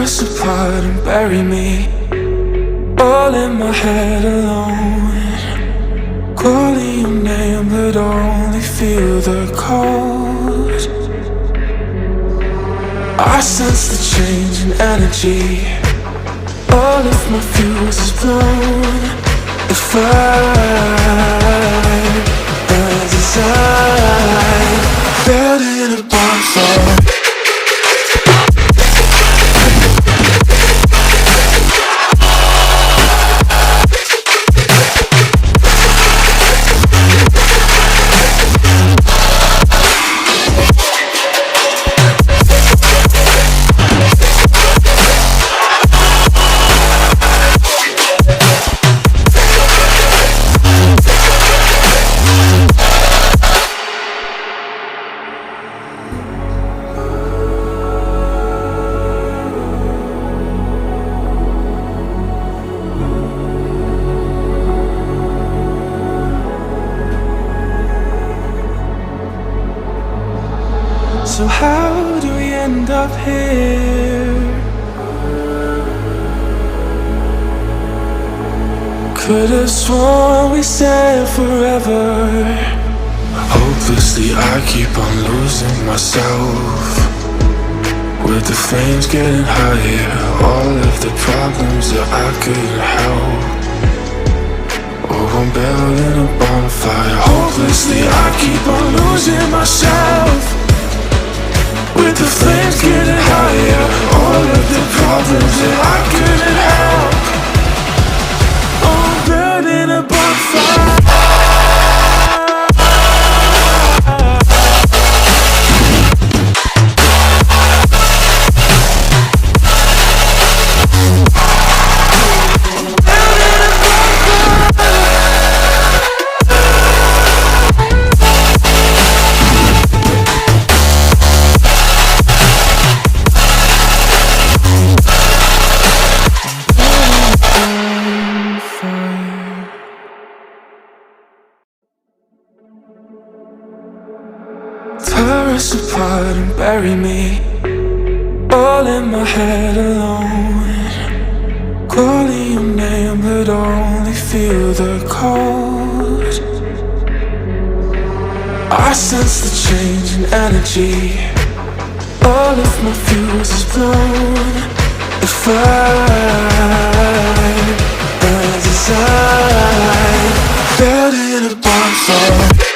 us apart and bury me all in my head alone, calling your name but only feel the cold. I sense the change in energy, all of my fuse is blown. The fire burns inside, building a bonfire. So how do we end up here? Could've sworn we said forever. Hopelessly I keep on losing myself, with the flames getting higher, all of the problems that I couldn't help. Oh, I'm building a bonfire. Hopelessly I keep on losing myself, with the flames getting higher, all of the problems that I couldn't help. Oh, I'm burning a bonfire. Tear us apart and bury me all in my head alone, calling your name but only feel the cold. I sense the change in energy, all of my fuse is blown. The fire burns inside, building a bonfire.